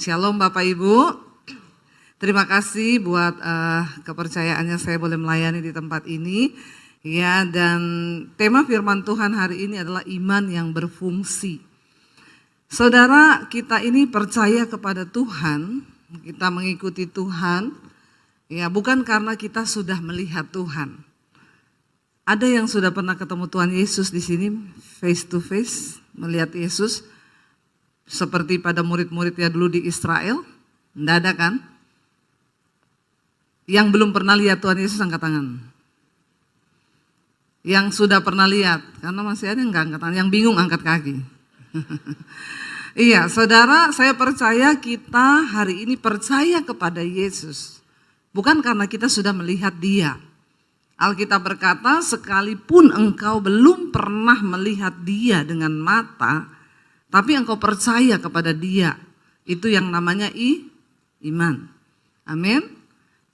Shalom Bapak Ibu, terima kasih buat kepercayaannya saya boleh melayani di tempat ini. Ya, dan tema firman Tuhan hari ini adalah iman yang berfungsi. Saudara, kita ini percaya kepada Tuhan, kita mengikuti Tuhan, ya bukan karena kita sudah melihat Tuhan. Ada yang sudah pernah ketemu Tuhan Yesus di sini face to face, melihat Yesus? Seperti pada murid-muridnya dulu di Israel, enggak ada kan? Yang belum pernah lihat Tuhan Yesus angkat tangan. Yang sudah pernah lihat, karena masih ada yang enggak angkat tangan, yang bingung angkat kaki. Iya, saudara, saya percaya kita hari ini percaya kepada Yesus. Bukan karena kita sudah melihat Dia. Alkitab berkata, sekalipun engkau belum pernah melihat Dia dengan mata, tapi engkau percaya kepada Dia, itu yang namanya iman. Amin.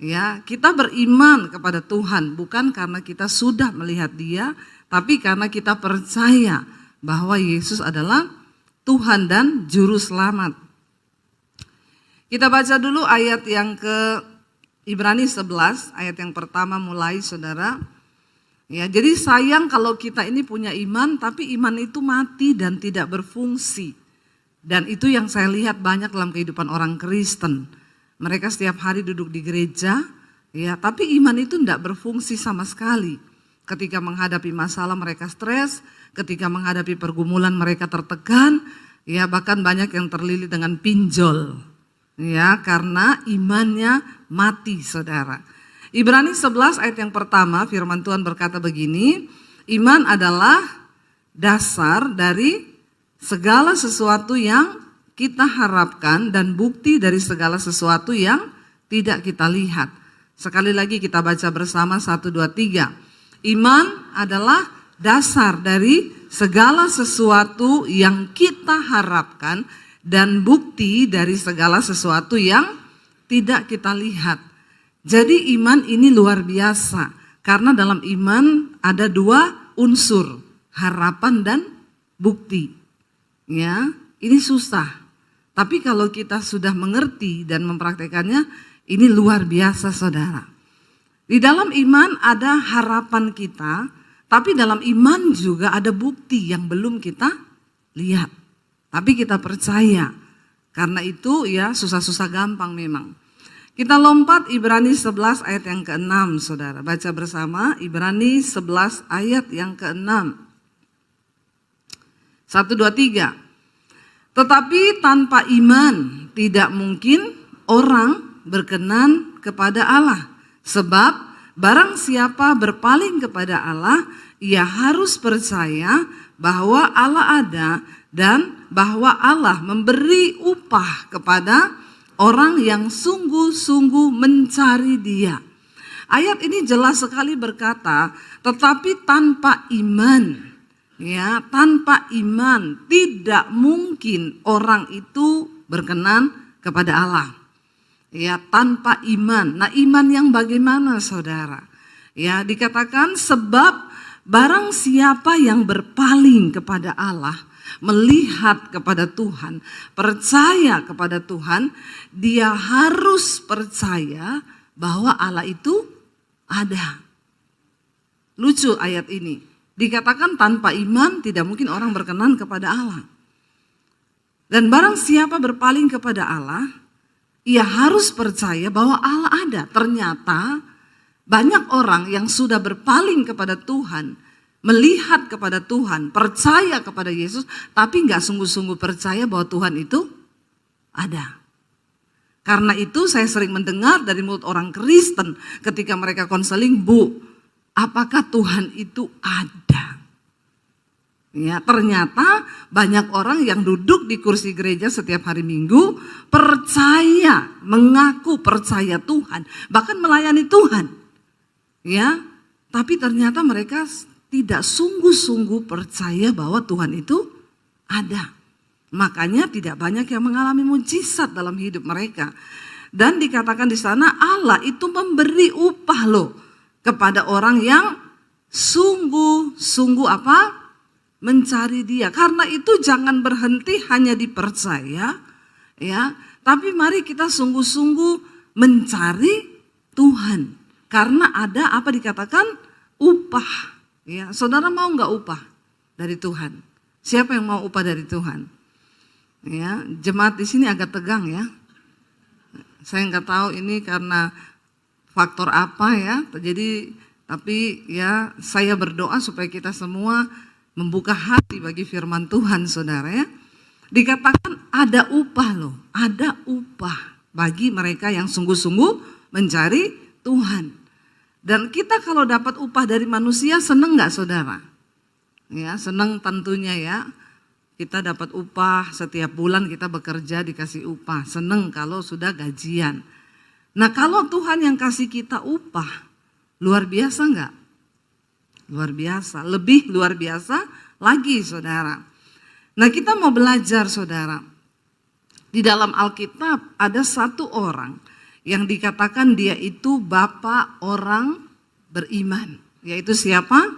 Ya, kita beriman kepada Tuhan bukan karena kita sudah melihat Dia, tapi karena kita percaya bahwa Yesus adalah Tuhan dan Juru Selamat. Kita baca dulu ayat yang ke Ibrani 11, ayat yang pertama mulai, saudara. Ya, jadi sayang kalau kita ini punya iman, tapi iman itu mati dan tidak berfungsi. Dan itu yang saya lihat banyak dalam kehidupan orang Kristen. Mereka setiap hari duduk di gereja, ya, tapi iman itu tidak berfungsi sama sekali. Ketika menghadapi masalah mereka stres, ketika menghadapi pergumulan mereka tertekan, ya bahkan banyak yang terlilit dengan pinjol. Ya, karena imannya mati, saudara. Ibrani 11 ayat yang pertama firman Tuhan berkata begini, iman adalah dasar dari segala sesuatu yang kita harapkan dan bukti dari segala sesuatu yang tidak kita lihat. Sekali lagi kita baca bersama 1, 2, 3. Iman adalah dasar dari segala sesuatu yang kita harapkan dan bukti dari segala sesuatu yang tidak kita lihat. Jadi iman ini luar biasa, karena dalam iman ada dua unsur, harapan dan bukti. Ya, ini susah. Tapi kalau kita sudah mengerti dan mempraktekannya, ini luar biasa, saudara. Di dalam iman ada harapan kita, tapi dalam iman juga ada bukti yang belum kita lihat. Tapi kita percaya, karena itu ya susah-susah gampang memang. Kita lompat Ibrani 11 ayat yang ke-6, saudara. Baca bersama Ibrani 11 ayat yang ke-6. 1, 2, 3. Tetapi tanpa iman tidak mungkin orang berkenan kepada Allah. Sebab barang siapa berpaling kepada Allah, ia harus percaya bahwa Allah ada dan bahwa Allah memberi upah kepada orang yang sungguh-sungguh mencari Dia. Ayat ini jelas sekali berkata, tetapi tanpa iman, ya, tanpa iman tidak mungkin orang itu berkenan kepada Allah. Ya, tanpa iman. Nah, iman yang bagaimana, saudara? Ya, dikatakan sebab barang siapa yang berpaling kepada Allah, melihat kepada Tuhan, percaya kepada Tuhan, dia harus percaya bahwa Allah itu ada. Lucu ayat ini. Dikatakan tanpa iman tidak mungkin orang berkenan kepada Allah. Dan barang siapa berpaling kepada Allah, ia harus percaya bahwa Allah ada. Ternyata banyak orang yang sudah berpaling kepada Tuhan, melihat kepada Tuhan, percaya kepada Yesus, tapi nggak sungguh-sungguh percaya bahwa Tuhan itu ada. Karena itu saya sering mendengar dari mulut orang Kristen ketika mereka konseling, Bu, apakah Tuhan itu ada? Ya, ternyata banyak orang yang duduk di kursi gereja setiap hari Minggu percaya, mengaku percaya Tuhan, bahkan melayani Tuhan. Ya, tapi ternyata mereka tidak sungguh-sungguh percaya bahwa Tuhan itu ada. Makanya tidak banyak yang mengalami mujizat dalam hidup mereka. Dan dikatakan di sana Allah itu memberi upah loh kepada orang yang sungguh-sungguh apa? Mencari Dia. Karena itu jangan berhenti hanya dipercaya, ya, Tapi mari kita sungguh-sungguh mencari Tuhan. Karena ada apa dikatakan upah. Ya, saudara mau nggak upah dari Tuhan? Siapa yang mau upah dari Tuhan? Ya, jemaat di sini agak tegang ya. Saya nggak tahu ini karena faktor apa ya. Jadi tapi ya saya berdoa supaya kita semua membuka hati bagi firman Tuhan, saudara ya. Dikatakan ada upah loh, ada upah bagi mereka yang sungguh-sungguh mencari Tuhan. Dan kita kalau dapat upah dari manusia seneng nggak saudara? Ya seneng tentunya ya. Kita dapat upah setiap bulan kita bekerja dikasih upah. Seneng kalau sudah gajian. Nah kalau Tuhan yang kasih kita upah, luar biasa nggak? Luar biasa, lebih luar biasa lagi saudara. Nah kita mau belajar saudara. Di dalam Alkitab ada satu orang yang dikatakan dia itu bapak orang beriman. Yaitu siapa?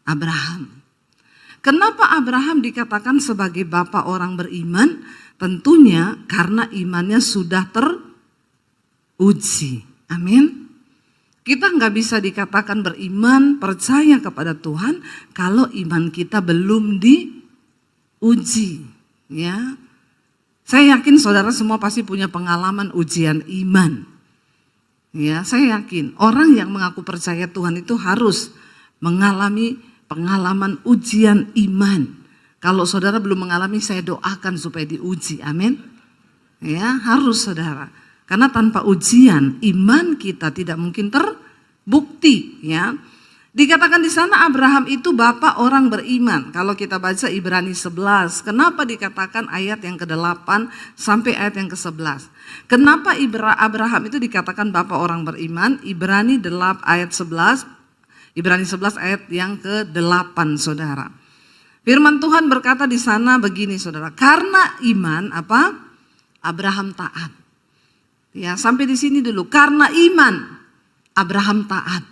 Abraham. Kenapa Abraham dikatakan sebagai bapak orang beriman? Tentunya karena imannya sudah teruji. Amin. Kita nggak bisa dikatakan beriman, percaya kepada Tuhan kalau iman kita belum diuji. Ya, saya yakin saudara semua pasti punya pengalaman ujian iman. Ya, saya yakin orang yang mengaku percaya Tuhan itu harus mengalami pengalaman ujian iman. Kalau saudara belum mengalami, saya doakan supaya diuji. Amin. Ya, harus saudara. Karena tanpa ujian iman kita tidak mungkin terbukti, ya. Dikatakan di sana Abraham itu bapak orang beriman. Kalau kita baca Ibrani 11, kenapa dikatakan ayat yang ke-8 sampai ayat yang ke-11? Kenapa Abraham itu dikatakan bapak orang beriman? Ibrani 8 ayat 11, Ibrani 11 ayat yang ke-8 saudara. Firman Tuhan berkata di sana begini saudara, karena iman apa? Abraham taat. Ya, sampai di sini dulu. Karena iman Abraham taat.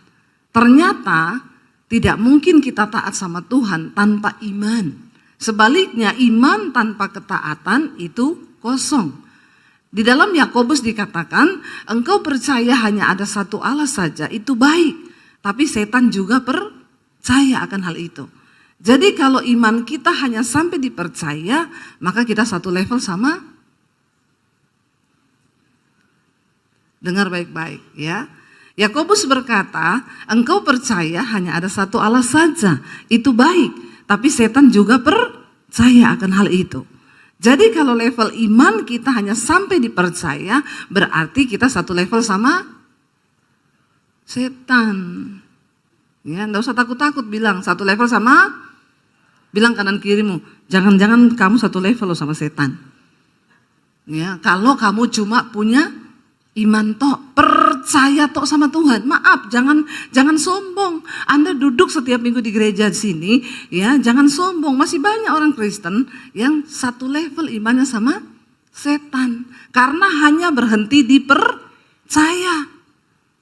Ternyata tidak mungkin kita taat sama Tuhan tanpa iman. Sebaliknya iman tanpa ketaatan itu kosong. Di dalam Yakobus dikatakan, engkau percaya hanya ada satu Allah saja, itu baik. Tapi setan juga percaya akan hal itu. Jadi kalau iman kita hanya sampai dipercaya, maka kita satu level sama. Dengar baik-baik ya. Yakobus berkata, engkau percaya hanya ada satu Allah saja, itu baik. Tapi setan juga percaya akan hal itu. Jadi kalau level iman kita hanya sampai dipercaya, berarti kita satu level sama setan. Ya, enggak usah takut-takut bilang satu level sama, bilang kanan kirimu, jangan-jangan kamu satu level loh sama setan. Ya, kalau kamu cuma punya iman tok, percaya tok sama Tuhan. Maaf, jangan sombong. Anda duduk setiap minggu di gereja sini, ya, jangan sombong. Masih banyak orang Kristen yang satu level imannya sama setan. Karena hanya berhenti di percaya.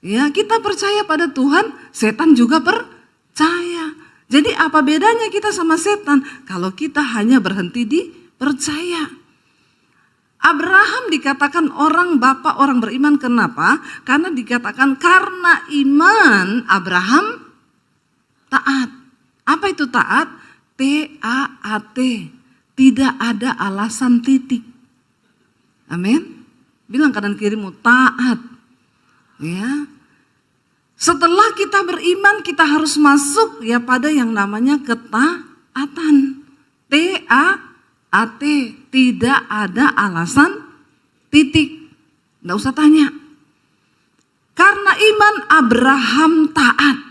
Ya, kita percaya pada Tuhan, setan juga percaya. Jadi apa bedanya kita sama setan? Kalau kita hanya berhenti di percaya. Abraham dikatakan orang bapak orang beriman, kenapa? Karena dikatakan karena iman Abraham taat. Apa itu taat? T-A-A-T. Tidak ada alasan titik. Amin. Bilang kanan kirimu taat. Ya. Setelah kita beriman kita harus masuk ya pada yang namanya ketaatan. T-A-A-T. Tidak ada alasan titik. Nggak usah tanya. Karena iman Abraham taat.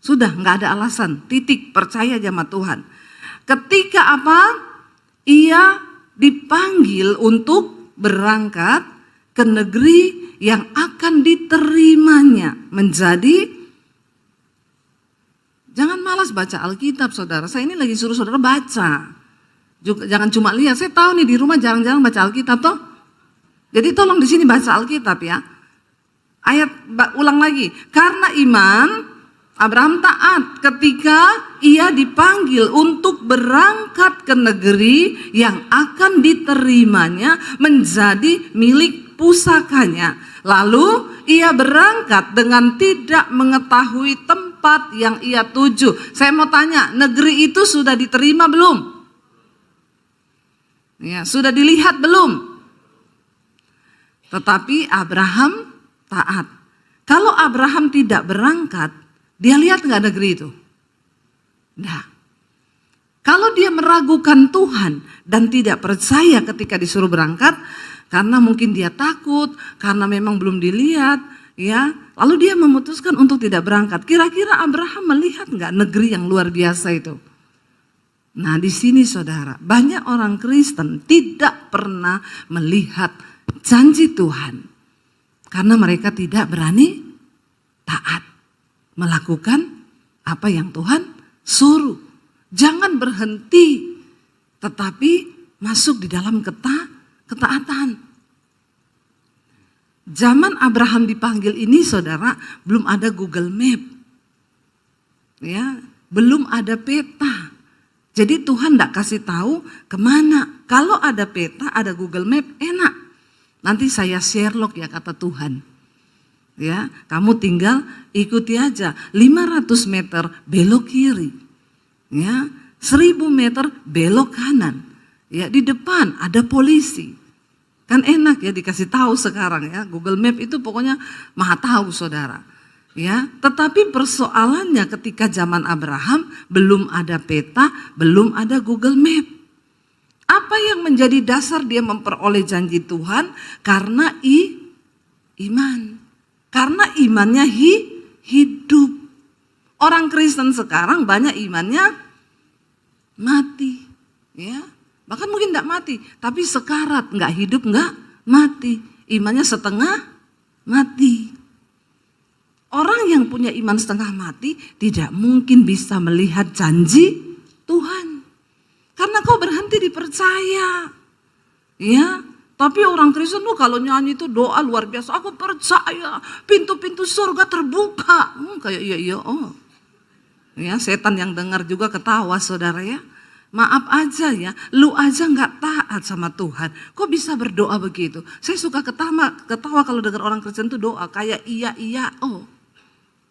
Sudah nggak ada alasan. Titik, percaya sama Tuhan. Ketika apa? Ia dipanggil untuk berangkat ke negeri yang akan diterimanya menjadi. Jangan malas baca Alkitab saudara. Saya ini lagi suruh saudara baca. Juga, jangan cuma lihat, saya tahu nih di rumah jarang-jarang baca Alkitab toh. Jadi tolong di sini baca Alkitab ya. Ayat ulang lagi. Karena iman Abraham taat ketika ia dipanggil untuk berangkat ke negeri yang akan diterimanya menjadi milik pusakanya. Lalu ia berangkat dengan tidak mengetahui tempat yang ia tuju. Saya mau tanya, negeri itu sudah diterima belum? Ya, sudah dilihat belum? Tetapi Abraham taat. Kalau Abraham tidak berangkat, dia lihat nggak negeri itu? Nah, kalau dia meragukan Tuhan dan tidak percaya ketika disuruh berangkat, karena mungkin dia takut, karena memang belum dilihat, ya, lalu dia memutuskan untuk tidak berangkat. Kira-kira Abraham melihat nggak negeri yang luar biasa itu? Nah, di sini saudara, banyak orang Kristen tidak pernah melihat janji Tuhan karena mereka tidak berani taat melakukan apa yang Tuhan suruh. Jangan berhenti, tetapi masuk di dalam ketaatan. Zaman Abraham dipanggil ini saudara, belum ada Google Map. Ya, belum ada peta. Jadi Tuhan tidak kasih tahu kemana. Kalau ada peta, ada Google Map, enak. Nanti saya Sherlock ya kata Tuhan. Ya, kamu tinggal ikuti aja 500 meter belok kiri. Ya, 1000 meter belok kanan. Ya, di depan ada polisi. Kan enak ya dikasih tahu sekarang ya. Google Map itu pokoknya maha tahu saudara. Ya, tetapi persoalannya ketika zaman Abraham belum ada peta, belum ada Google Map. Apa yang menjadi dasar dia memperoleh janji Tuhan? Karena iman. Karena imannya hidup. Orang Kristen sekarang banyak imannya mati. Ya, bahkan mungkin tidak mati, tapi sekarat, nggak hidup, nggak mati. Imannya setengah mati. Orang yang punya iman setengah mati tidak mungkin bisa melihat janji Tuhan. Karena kau berhenti dipercaya. Ya, tapi orang Kristen tuh kalau nyanyi itu doa luar biasa. Aku percaya pintu-pintu surga terbuka. Kayak iya oh. Ya, setan yang dengar juga ketawa saudara ya. Maaf aja ya, lu aja nggak taat sama Tuhan. Kok bisa berdoa begitu? Saya suka ketawa kalau dengar orang Kristen tuh doa kayak iya oh.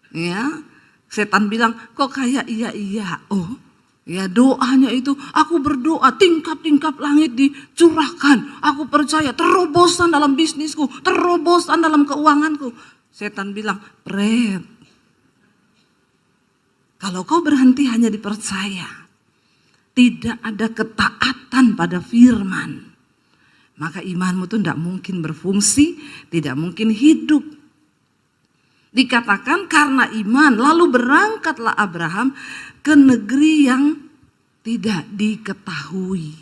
Ya, setan bilang kok kayak iya oh. Ya, doanya itu aku berdoa tingkap-tingkap langit dicurahkan. Aku percaya terobosan dalam bisnisku, terobosan dalam keuanganku. Setan bilang, "Pret, kalau kau berhenti hanya dipercaya, tidak ada ketaatan pada firman, maka imanmu itu tidak mungkin berfungsi, tidak mungkin hidup." Dikatakan karena iman, lalu berangkatlah Abraham ke negeri yang tidak diketahui.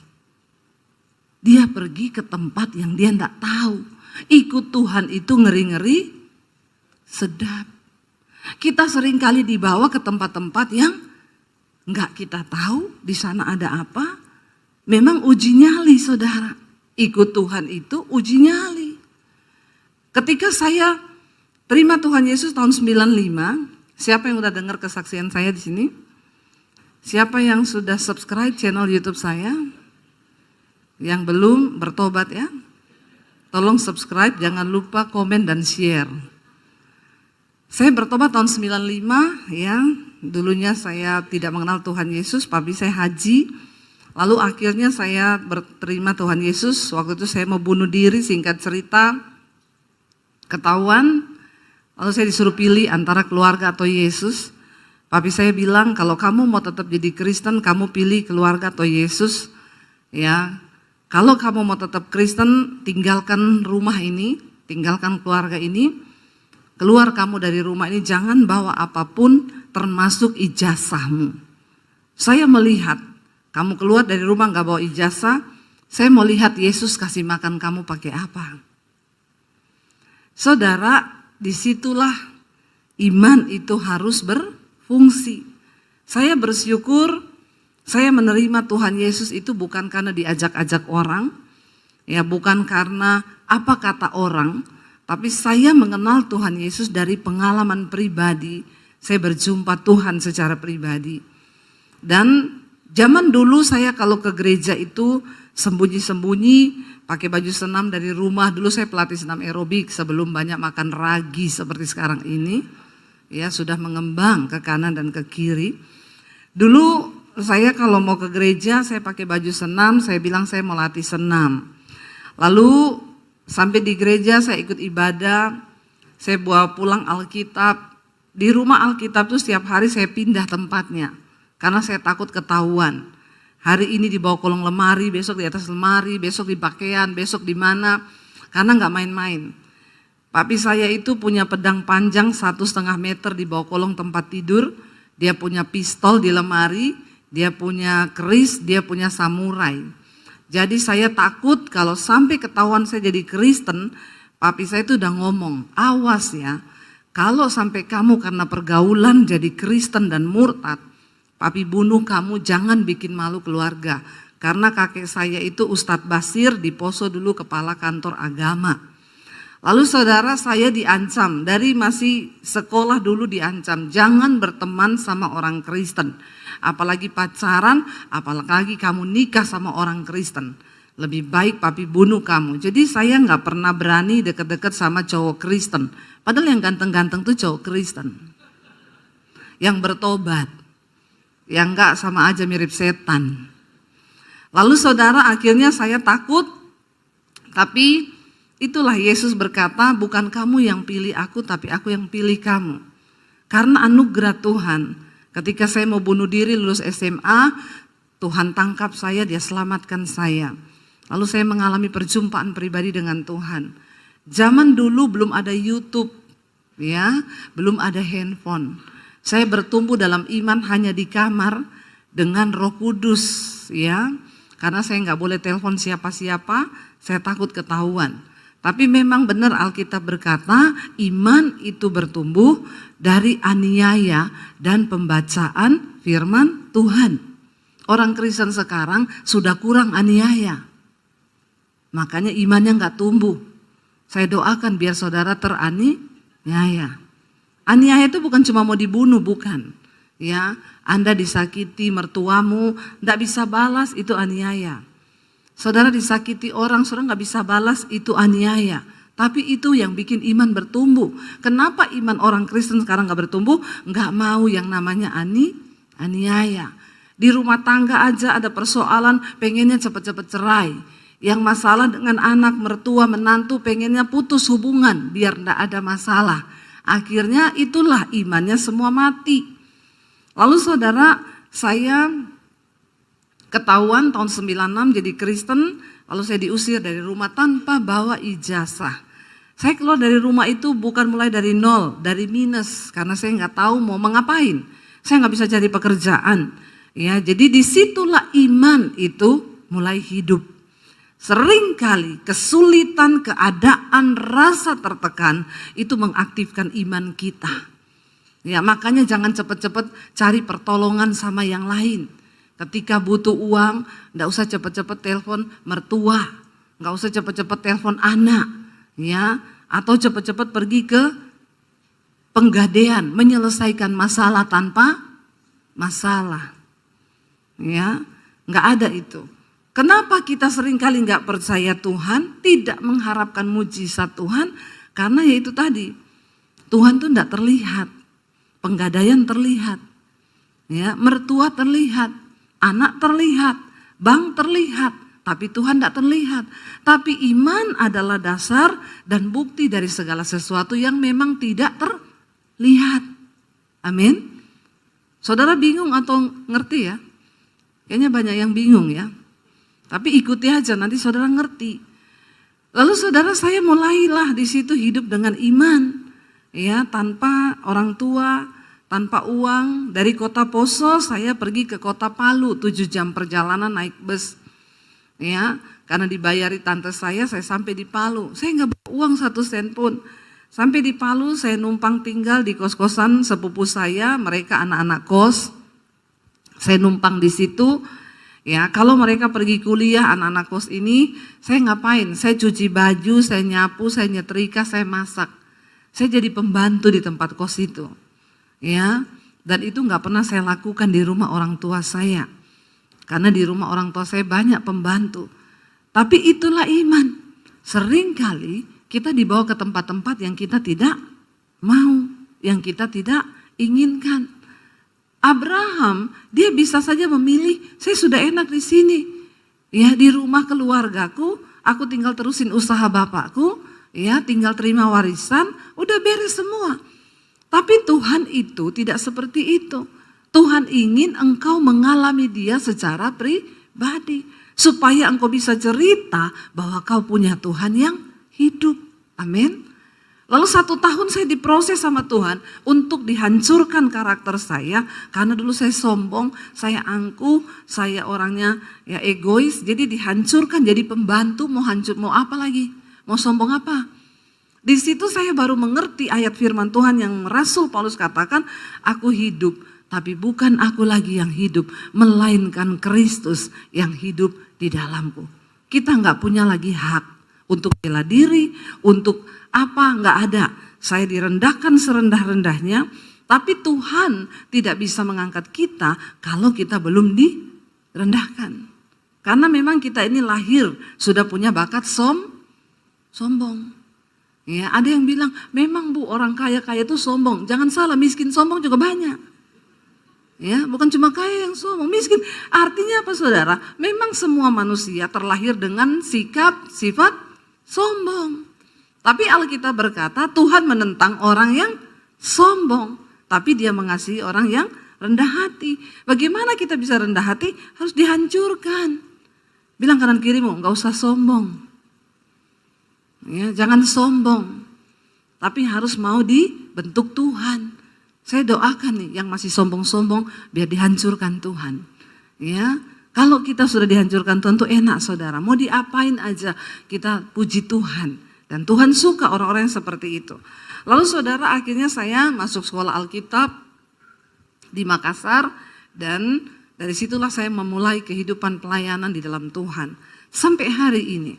Dia pergi ke tempat yang dia tidak tahu. Ikut Tuhan itu ngeri-ngeri sedap. Kita seringkali dibawa ke tempat-tempat yang nggak kita tahu di sana ada apa. Memang uji nyali saudara. Ikut Tuhan itu uji nyali. Ketika saya terima Tuhan Yesus tahun 95, siapa yang udah dengar kesaksian saya di sini? Siapa yang sudah subscribe channel YouTube saya? Yang belum bertobat ya? Tolong subscribe, jangan lupa komen dan share. Saya bertobat tahun 95 ya. Dulunya saya tidak mengenal Tuhan Yesus, tapi saya haji. Lalu akhirnya saya berterima Tuhan Yesus. Waktu itu saya mau bunuh diri, singkat cerita. Ketahuan. Lalu saya disuruh pilih antara keluarga atau Yesus. Papi saya bilang kalau kamu mau tetap jadi Kristen, kamu pilih keluarga atau Yesus. Ya, kalau kamu mau tetap Kristen, tinggalkan rumah ini, tinggalkan keluarga ini. Keluar kamu dari rumah ini, jangan bawa apapun termasuk ijazahmu. Saya melihat kamu keluar dari rumah nggak bawa ijazah, saya mau lihat Yesus kasih makan kamu pakai apa. Saudara, disitulah iman itu harus berfungsi. Saya bersyukur saya menerima Tuhan Yesus itu bukan karena diajak-ajak orang, ya bukan karena apa kata orang, tapi saya mengenal Tuhan Yesus dari pengalaman pribadi saya berjumpa Tuhan secara pribadi. Dan zaman dulu saya kalau ke gereja itu sembunyi-sembunyi, pakai baju senam dari rumah. Dulu saya pelatih senam aerobik sebelum banyak makan ragi seperti sekarang ini. Ya, sudah mengembang ke kanan dan ke kiri. Dulu saya kalau mau ke gereja, saya pakai baju senam, saya bilang saya mau latih senam. Lalu sampai di gereja saya ikut ibadah, saya bawa pulang Alkitab. Di rumah Alkitab tuh setiap hari saya pindah tempatnya, karena saya takut ketahuan. Hari ini di bawah kolong lemari, besok di atas lemari, besok di pakaian, besok di mana, karena nggak main-main. Papi saya itu punya pedang panjang 1,5 meter di bawah kolong tempat tidur, dia punya pistol di lemari, dia punya keris, dia punya samurai. Jadi saya takut kalau sampai ketahuan saya jadi Kristen, papi saya itu udah ngomong, awas ya, kalau sampai kamu karena pergaulan jadi Kristen dan murtad, papi bunuh kamu, jangan bikin malu keluarga. Karena kakek saya itu Ustadz Basir di Poso dulu kepala kantor agama. Lalu saudara, saya diancam, dari masih sekolah dulu diancam, jangan berteman sama orang Kristen. Apalagi pacaran, apalagi kamu nikah sama orang Kristen. Lebih baik papi bunuh kamu. Jadi saya nggak pernah berani deket-deket sama cowok Kristen. Padahal yang ganteng-ganteng tuh cowok Kristen. Yang bertobat. Yang nggak sama aja mirip setan. Lalu saudara, akhirnya saya takut. Tapi itulah Yesus berkata, bukan kamu yang pilih aku, tapi aku yang pilih kamu. Karena anugerah Tuhan. Ketika saya mau bunuh diri lulus SMA, Tuhan tangkap saya, dia selamatkan saya. Lalu saya mengalami perjumpaan pribadi dengan Tuhan. Zaman dulu belum ada YouTube, ya, belum ada handphone. Saya bertumbuh dalam iman hanya di kamar dengan Roh Kudus, ya. Karena saya nggak boleh telepon siapa-siapa, saya takut ketahuan. Tapi memang benar Alkitab berkata, iman itu bertumbuh dari aniaya dan pembacaan firman Tuhan. Orang Kristen sekarang sudah kurang aniaya. Makanya imannya nggak tumbuh. Saya doakan biar saudara teraniaya. Aniaya itu bukan cuma mau dibunuh, bukan. Ya, Anda disakiti mertuamu, nggak bisa balas, itu aniaya. Saudara disakiti orang, saudara nggak bisa balas, itu aniaya. Tapi itu yang bikin iman bertumbuh. Kenapa iman orang Kristen sekarang nggak bertumbuh? Nggak mau yang namanya aniaya. Di rumah tangga aja ada persoalan, pengennya cepet-cepet cerai. Yang masalah dengan anak, mertua, menantu, pengennya putus hubungan biar nggak ada masalah. Akhirnya itulah imannya semua mati. Lalu saudara, saya ketahuan tahun 96 jadi Kristen, lalu saya diusir dari rumah tanpa bawa ijazah. Saya keluar dari rumah itu bukan mulai dari nol, dari minus, karena saya nggak tahu mau mengapain. Saya nggak bisa cari pekerjaan. Ya, jadi disitulah iman itu mulai hidup. Seringkali kesulitan, keadaan, rasa tertekan itu mengaktifkan iman kita. Ya, makanya jangan cepet-cepet cari pertolongan sama yang lain. Ketika butuh uang, enggak usah cepet-cepet telepon mertua, enggak usah cepet-cepet telepon anak, ya, atau cepet-cepet pergi ke penggadean, menyelesaikan masalah tanpa masalah. Ya, enggak ada itu. Kenapa kita seringkali enggak percaya Tuhan, tidak mengharapkan mujizat Tuhan? Karena yaitu tadi, Tuhan tuh enggak terlihat, penggadaian terlihat, ya, mertua terlihat, anak terlihat, bank terlihat, tapi Tuhan tidak terlihat. Tapi iman adalah dasar dan bukti dari segala sesuatu yang memang tidak terlihat. Amin. Saudara bingung atau ngerti ya? Kayaknya banyak yang bingung ya. Tapi ikuti aja, nanti saudara ngerti. Lalu saudara, saya mulailah di situ hidup dengan iman, ya, tanpa orang tua, tanpa uang. Dari kota Poso saya pergi ke kota Palu, 7 jam perjalanan naik bus. Ya, karena dibayari tante saya sampai di Palu. Saya nggak bawa uang 1 sen pun. Sampai di Palu saya numpang tinggal di kos-kosan sepupu saya, mereka anak-anak kos. Saya numpang di situ. Ya, kalau mereka pergi kuliah, anak-anak kos ini, saya ngapain? Saya cuci baju, saya nyapu, saya nyetrika, saya masak. Saya jadi pembantu di tempat kos itu. Ya, dan itu nggak pernah saya lakukan di rumah orang tua saya. Karena di rumah orang tua saya banyak pembantu. Tapi itulah iman. Seringkali kita dibawa ke tempat-tempat yang kita tidak mau, yang kita tidak inginkan. Abraham, dia bisa saja memilih, saya sudah enak di sini. Ya, di rumah keluargaku, aku tinggal terusin usaha bapakku, ya, tinggal terima warisan, udah beres semua. Tapi Tuhan itu tidak seperti itu. Tuhan ingin engkau mengalami dia secara pribadi. Supaya engkau bisa cerita bahwa kau punya Tuhan yang hidup. Amin. Lalu 1 tahun saya diproses sama Tuhan untuk dihancurkan karakter saya. Karena dulu saya sombong, saya angkuh, saya orangnya ya egois. Jadi dihancurkan jadi pembantu, mau hancur, mau apa lagi? Mau sombong apa? Di situ saya baru mengerti ayat firman Tuhan yang Rasul Paulus katakan, aku hidup, tapi bukan aku lagi yang hidup, melainkan Kristus yang hidup di dalamku. Kita nggak punya lagi hak untuk bela diri, untuk apa, nggak ada. Saya direndahkan serendah-rendahnya, tapi Tuhan tidak bisa mengangkat kita kalau kita belum direndahkan. Karena memang kita ini lahir sudah punya bakat sombong. Ya, ada yang bilang, memang Bu orang kaya-kaya itu sombong. Jangan salah, miskin sombong juga banyak. Ya, bukan cuma kaya yang sombong, miskin. Artinya apa saudara? Memang semua manusia terlahir dengan sifat sombong. Tapi Alkitab berkata Tuhan menentang orang yang sombong. Tapi dia mengasihi orang yang rendah hati. Bagaimana kita bisa rendah hati? Harus dihancurkan. Bilang kanan kirimu, enggak usah sombong. Ya, jangan sombong, tapi harus mau dibentuk Tuhan. Saya doakan nih yang masih sombong-sombong biar dihancurkan Tuhan. Ya, kalau kita sudah dihancurkan Tuhan tuh enak saudara. Mau diapain aja kita puji Tuhan dan Tuhan suka orang-orang yang seperti itu. Lalu saudara akhirnya saya masuk sekolah Alkitab di Makassar dan dari situlah saya memulai kehidupan pelayanan di dalam Tuhan sampai hari ini.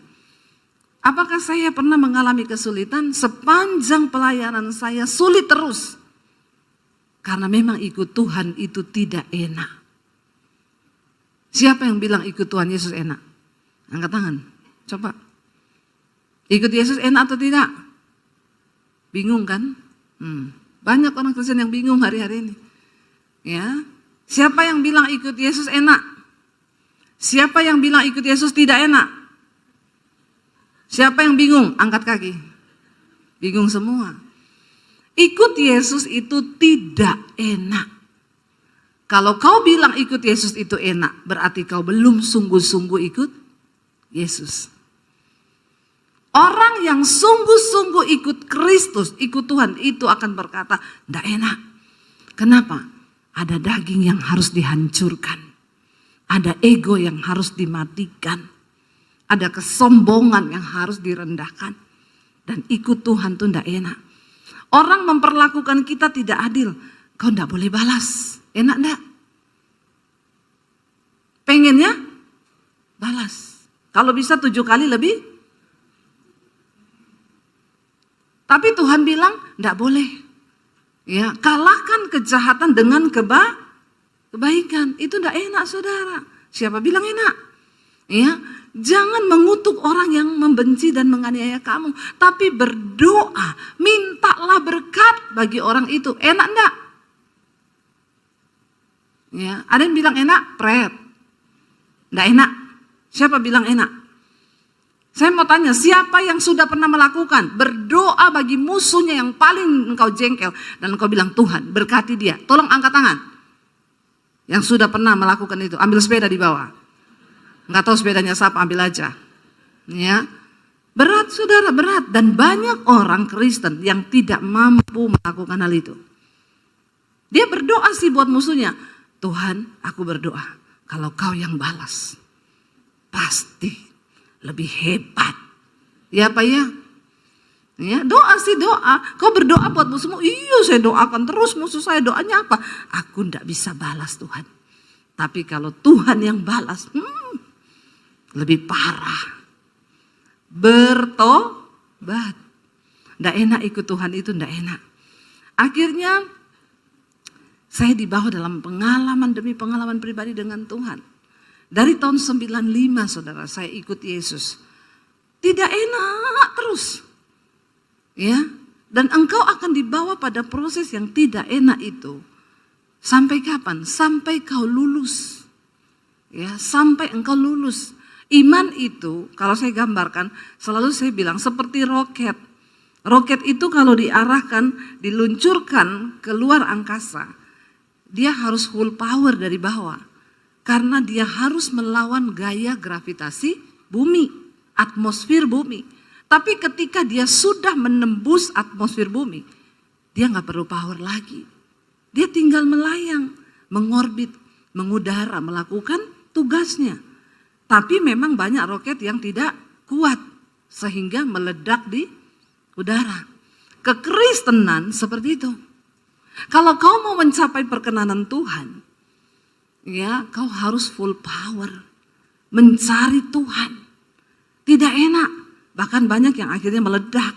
Apakah saya pernah mengalami kesulitan? Sepanjang pelayanan saya sulit terus. Karena memang ikut Tuhan itu tidak enak. Siapa yang bilang ikut Tuhan Yesus enak? Angkat tangan, coba. Ikut Yesus enak atau tidak? Bingung kan? Banyak orang Kristen yang bingung hari-hari ini. Ya, siapa yang bilang ikut Yesus enak? Siapa yang bilang ikut Yesus tidak enak? Siapa yang bingung? Angkat kaki. Bingung semua. Ikut Yesus itu tidak enak. Kalau kau bilang ikut Yesus itu enak, berarti kau belum sungguh-sungguh ikut Yesus. Orang yang sungguh-sungguh ikut Kristus, ikut Tuhan, itu akan berkata, tidak enak. Kenapa? Ada daging yang harus dihancurkan. Ada ego yang harus dimatikan. Ada kesombongan yang harus direndahkan. Dan ikut Tuhan itu tidak enak. Orang memperlakukan kita tidak adil. Kau tidak boleh balas. Enak enggak? Pengennya balas. Kalau bisa 7 kali lebih. Tapi Tuhan bilang tidak boleh. Ya, kalahkan kejahatan dengan kebaikan. Itu tidak enak saudara. Siapa bilang enak? Ya, jangan mengutuk orang yang membenci dan menganiaya kamu, tapi berdoa, mintalah berkat bagi orang itu. Enak enggak? Ya, ada yang bilang enak, pret. Enggak enak. Siapa bilang enak? Saya mau tanya, siapa yang sudah pernah melakukan berdoa bagi musuhnya yang paling engkau jengkel dan engkau bilang Tuhan berkati dia? Tolong angkat tangan. Yang sudah pernah melakukan itu, ambil sepeda di bawah. Nggak tahu sepedanya siapa, ambil aja. Ya, berat saudara, berat. Dan banyak orang Kristen yang tidak mampu melakukan hal itu. Dia berdoa sih buat musuhnya. Tuhan, aku berdoa. Kalau kau yang balas, pasti lebih hebat. Ya apa ya? Ya, doa sih doa. Kau berdoa buat musuhmu. Iya, saya doakan terus musuh saya. Doanya apa? Aku tidak bisa balas Tuhan. Tapi kalau Tuhan yang balas, lebih parah. Bertobat. Tidak enak ikut Tuhan itu, tidak enak. Akhirnya Saya dibawa dalam pengalaman demi pengalaman pribadi dengan Tuhan. Dari tahun 95 saudara, saya ikut Yesus. Tidak enak terus. Ya, dan engkau akan dibawa pada proses yang tidak enak itu. Sampai kapan? Sampai kau lulus. Ya, sampai engkau lulus. Iman itu, kalau saya gambarkan, selalu saya bilang seperti roket. Roket itu kalau diarahkan, diluncurkan keluar angkasa, dia harus full power dari bawah. Karena dia harus melawan gaya gravitasi bumi, atmosfer bumi. Tapi ketika dia sudah menembus atmosfer bumi, dia nggak perlu power lagi. Dia tinggal melayang, mengorbit, mengudara, melakukan tugasnya. Tapi memang banyak roket yang tidak kuat, sehingga meledak di udara. Kekristenan seperti itu. Kalau kau mau mencapai perkenanan Tuhan, ya kau harus full power. Mencari Tuhan. Tidak enak. Bahkan banyak yang akhirnya meledak.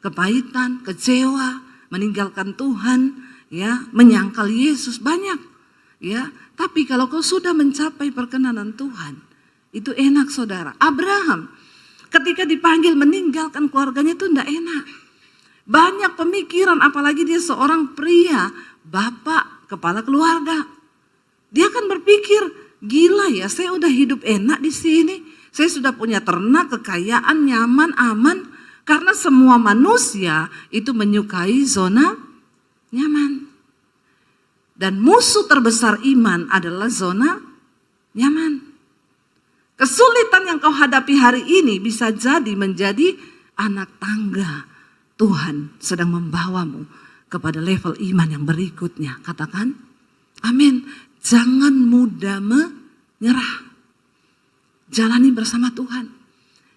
Kepahitan, kecewa, meninggalkan Tuhan, ya, menyangkal Yesus banyak. Ya, tapi kalau kau sudah mencapai perkenanan Tuhan, itu enak saudara. Abraham ketika dipanggil meninggalkan keluarganya itu tidak enak. Banyak pemikiran, apalagi dia seorang pria, bapak, kepala keluarga. Dia akan berpikir, gila ya, saya udah hidup enak di sini. Saya sudah punya ternak, kekayaan, nyaman, aman. Karena semua manusia itu menyukai zona nyaman. Dan musuh terbesar iman adalah zona nyaman. Kesulitan yang kau hadapi hari ini bisa jadi menjadi anak tangga. Tuhan sedang membawamu kepada level iman yang berikutnya. Katakan, amin. Jangan mudah menyerah. Jalani bersama Tuhan.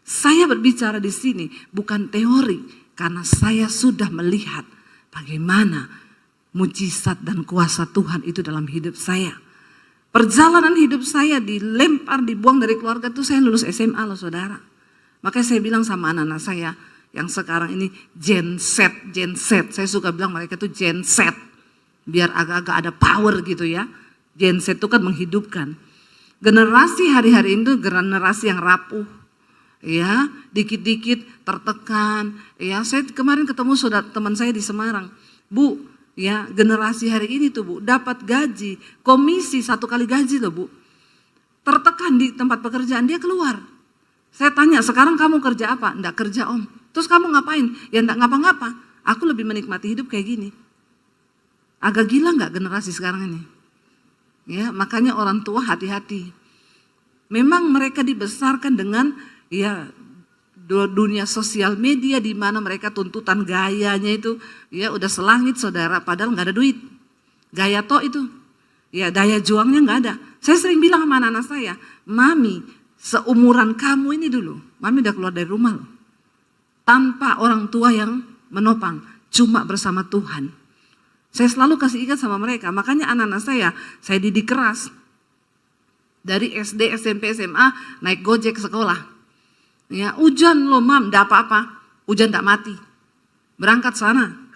Saya berbicara di sini bukan teori, karena saya sudah melihat bagaimana mujizat dan kuasa Tuhan itu dalam hidup saya. Perjalanan hidup saya dilempar, dibuang dari keluarga itu saya lulus SMA loh saudara. Makanya saya bilang sama anak-anak saya yang sekarang ini Gen Z. Saya suka bilang mereka tuh Gen Z. Biar agak-agak ada power gitu ya. Gen Z itu kan menghidupkan. Generasi hari-hari itu generasi yang rapuh. Ya, dikit-dikit tertekan. Ya, saya kemarin ketemu saudara teman saya di Semarang. Bu, ya generasi hari ini tuh Bu, dapat gaji, komisi 1 kali gaji loh Bu. Tertekan di tempat pekerjaan, dia keluar. Saya tanya, sekarang kamu kerja apa? Enggak kerja Om. Terus kamu ngapain? Ya enggak ngapa-ngapa. Aku lebih menikmati hidup kayak gini. Agak gila enggak generasi sekarang ini? Ya, makanya orang tua hati-hati. Memang mereka dibesarkan dengan ya dunia sosial media di mana mereka tuntutan gayanya itu ya udah selangit saudara, padahal nggak ada duit. Gaya toh itu. Ya daya juangnya nggak ada. Saya sering bilang sama anak-anak saya, Mami, seumuran kamu ini dulu, Mami udah keluar dari rumah loh. Tanpa orang tua yang menopang, cuma bersama Tuhan. Saya selalu kasih ikat sama mereka, makanya anak-anak saya didik keras. Dari SD, SMP, SMA, naik gojek ke sekolah. Ya, hujan loh Mam, enggak apa-apa, hujan enggak mati. Berangkat sana.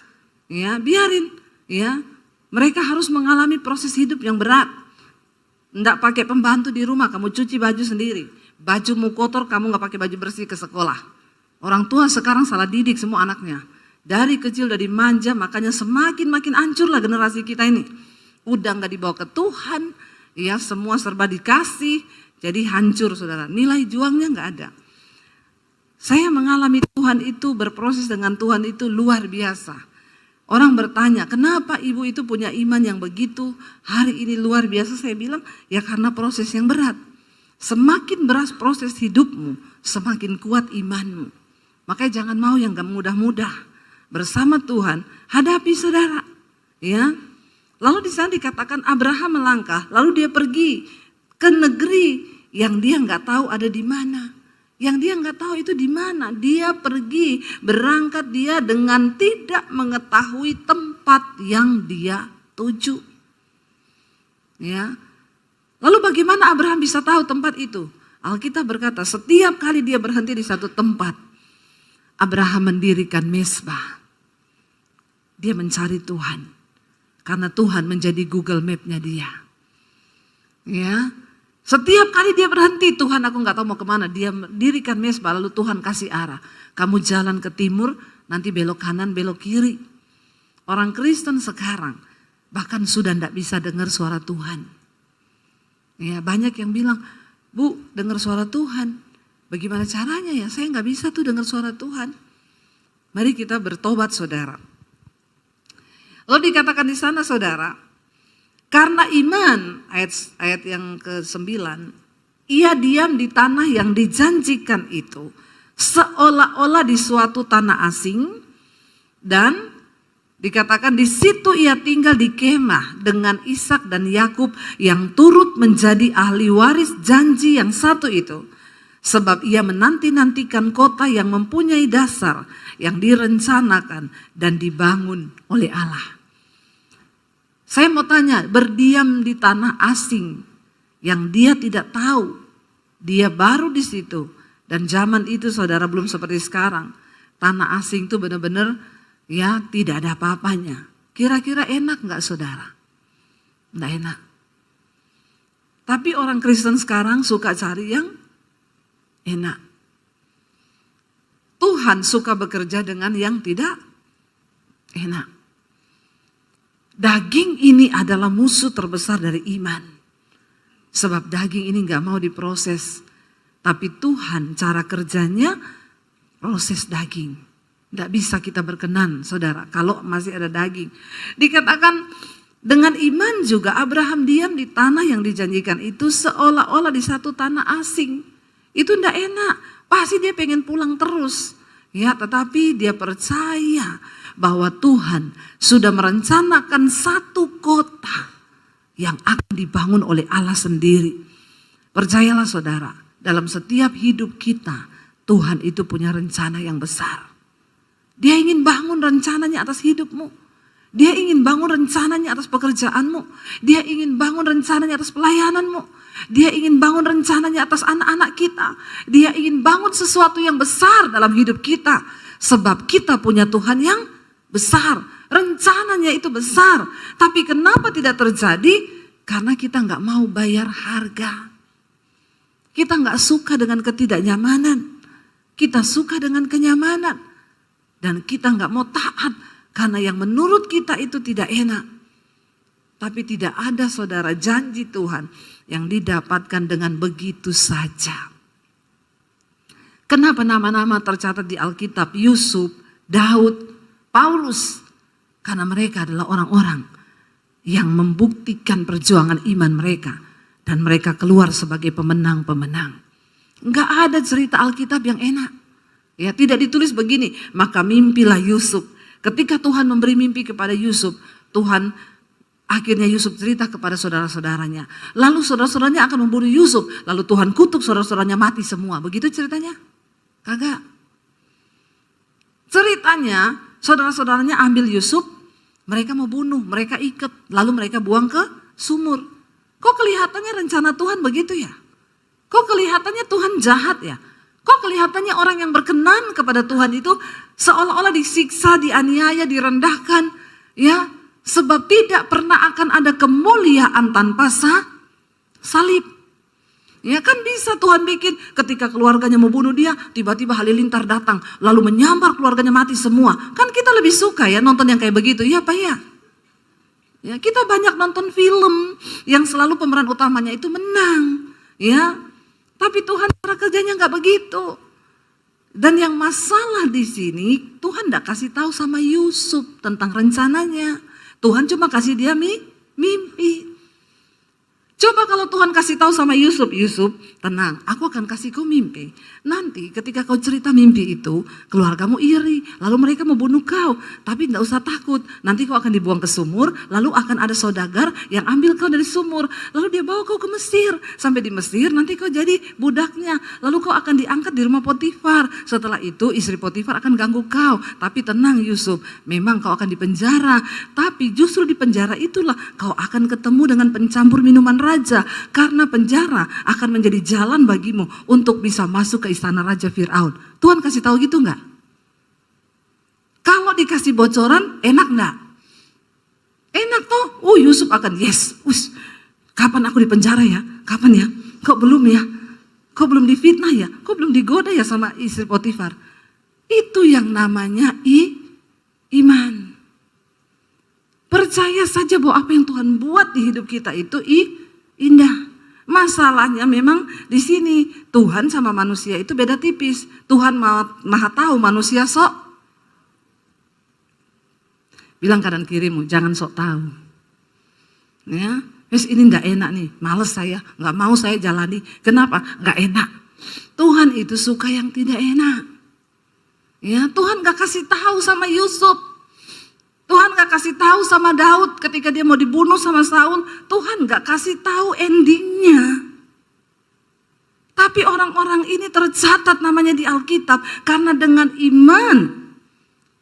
Ya, biarin, ya. Mereka harus mengalami proses hidup yang berat. Enggak pakai pembantu di rumah, kamu cuci baju sendiri. Bajumu kotor, kamu enggak pakai baju bersih ke sekolah. Orang tua sekarang salah didik semua anaknya. Dari kecil udah dimanja, makanya semakin hancurlah generasi kita ini. Udah enggak dibawa ke Tuhan, ya semua serba dikasih, jadi hancur saudara. Nilai juangnya enggak ada. Saya mengalami Tuhan itu, berproses dengan Tuhan itu luar biasa. Orang bertanya, kenapa ibu itu punya iman yang begitu hari ini luar biasa? Saya bilang, ya karena proses yang berat. Semakin berat proses hidupmu, semakin kuat imanmu. Makanya jangan mau yang gak mudah-mudah. Bersama Tuhan, hadapi saudara. Ya. Lalu di sana dikatakan Abraham melangkah, lalu dia pergi ke negeri yang dia nggak tahu ada di mana. Yang dia nggak tahu itu di mana. Dia pergi, berangkat dia dengan tidak mengetahui tempat yang dia tuju. Ya. Lalu bagaimana Abraham bisa tahu tempat itu? Alkitab berkata setiap kali dia berhenti di satu tempat, Abraham mendirikan mezbah. Dia mencari Tuhan. Karena Tuhan menjadi Google Map-nya dia. Ya, setiap kali dia berhenti, Tuhan aku nggak tahu mau kemana, dia dirikan mesbah lalu Tuhan kasih arah. Kamu jalan ke timur, nanti belok kanan, belok kiri. Orang Kristen sekarang bahkan sudah tidak bisa dengar suara Tuhan. Ya, banyak yang bilang, Bu, dengar suara Tuhan. Bagaimana caranya ya? Saya nggak bisa tuh dengar suara Tuhan. Mari kita bertobat, saudara. Lalu dikatakan di sana, saudara, karena iman, ayat yang ke-9, ia diam di tanah yang dijanjikan itu, seolah-olah di suatu tanah asing, dan dikatakan di situ ia tinggal di kemah dengan Ishak dan Yakub yang turut menjadi ahli waris janji yang satu itu. Sebab ia menanti-nantikan kota yang mempunyai dasar, yang direncanakan dan dibangun oleh Allah. Saya mau tanya, berdiam di tanah asing yang dia tidak tahu, dia baru di situ. Dan zaman itu saudara belum seperti sekarang. Tanah asing itu benar-benar ya tidak ada apa-apanya. Kira-kira enak nggak saudara? Nggak enak. Tapi orang Kristen sekarang suka cari yang enak. Tuhan suka bekerja dengan yang tidak enak. Daging ini adalah musuh terbesar dari iman. Sebab daging ini gak mau diproses. Tapi Tuhan cara kerjanya proses daging. Gak bisa kita berkenan saudara kalau masih ada daging. Dikatakan dengan iman juga Abraham diam di tanah yang dijanjikan itu seolah-olah di satu tanah asing. Itu gak enak. Pasti dia pengen pulang terus. Ya, tetapi dia percaya bahwa Tuhan sudah merencanakan satu kota yang akan dibangun oleh Allah sendiri. Percayalah saudara, dalam setiap hidup kita, Tuhan itu punya rencana yang besar. Dia ingin bangun rencananya atas hidupmu. Dia ingin bangun rencananya atas pekerjaanmu. Dia ingin bangun rencananya atas pelayananmu. Dia ingin bangun rencananya atas anak-anak kita. Dia ingin bangun sesuatu yang besar dalam hidup kita. Sebab kita punya Tuhan yang besar. Rencananya itu besar. Tapi kenapa tidak terjadi? Karena kita nggak mau bayar harga. Kita nggak suka dengan ketidaknyamanan. Kita suka dengan kenyamanan. Dan kita nggak mau taat. Karena yang menurut kita itu tidak enak. Tapi tidak ada saudara janji Tuhan yang didapatkan dengan begitu saja. Kenapa nama-nama tercatat di Alkitab? Yusuf, Daud, Paulus. Karena mereka adalah orang-orang yang membuktikan perjuangan iman mereka. Dan mereka keluar sebagai pemenang-pemenang. Enggak ada cerita Alkitab yang enak. Ya, tidak ditulis begini, maka mimpilah Yusuf. Ketika Tuhan memberi mimpi kepada Yusuf, Tuhan akhirnya Yusuf cerita kepada saudara-saudaranya. Lalu saudara-saudaranya akan membunuh Yusuf. Lalu Tuhan kutuk saudara-saudaranya mati semua. Begitu ceritanya? Kagak. Ceritanya saudara-saudaranya ambil Yusuf, mereka mau bunuh, mereka ikat, lalu mereka buang ke sumur. Kok kelihatannya rencana Tuhan begitu ya? Kok kelihatannya Tuhan jahat ya? Kok kelihatannya orang yang berkenan kepada Tuhan itu seolah-olah disiksa, dianiaya, direndahkan, ya? Sebab tidak pernah akan ada kemuliaan tanpa salib. Ya kan bisa Tuhan bikin ketika keluarganya mau bunuh dia, tiba-tiba halilintar datang, lalu menyambar keluarganya mati semua. Kan kita lebih suka ya nonton yang kayak begitu, ya Pak ya? Ya kita banyak nonton film yang selalu pemeran utamanya itu menang, ya. Tapi Tuhan cara kerjanya nggak begitu. Dan yang masalah di sini Tuhan nggak kasih tahu sama Yusuf tentang rencananya. Tuhan cuma kasih dia mimpi. Coba kalau Tuhan kasih tahu sama Yusuf, Yusuf tenang, aku akan kasih kau mimpi. Nanti ketika kau cerita mimpi itu, keluargamu iri, lalu mereka mau bunuh kau. Tapi tidak usah takut, nanti kau akan dibuang ke sumur, lalu akan ada saudagar yang ambil kau dari sumur. Lalu dia bawa kau ke Mesir, sampai di Mesir nanti kau jadi budaknya. Lalu kau akan diangkat di rumah Potifar. Setelah itu istri Potifar akan ganggu kau. Tapi tenang Yusuf, memang kau akan dipenjara. Tapi justru di penjara itulah kau akan ketemu dengan pencampur minuman raja. Karena penjara akan menjadi jalan bagimu untuk bisa masuk ke istana Raja Fir'aun. Tuhan kasih tahu gitu enggak? Kalau dikasih bocoran, enak enggak? Enak toh? Yusuf akan yes, kapan aku di penjara ya? Kapan ya? Kok belum ya? Kok belum difitnah ya? Kok belum digoda ya sama istri Potifar? Itu yang namanya iman. Percaya saja bahwa apa yang Tuhan buat di hidup kita itu indah. Masalahnya memang di sini Tuhan sama manusia itu beda tipis. Tuhan maha tahu, manusia sok. Bilang kanan kirimu, jangan sok tahu. Ya, ini nggak enak nih, males saya, nggak mau saya jalani. Kenapa? Nggak enak. Tuhan itu suka yang tidak enak. Ya, Tuhan nggak kasih tahu sama Yusuf. Tuhan gak kasih tahu sama Daud ketika dia mau dibunuh sama Saul. Tuhan gak kasih tahu endingnya. Tapi orang-orang ini tercatat namanya di Alkitab. Karena dengan iman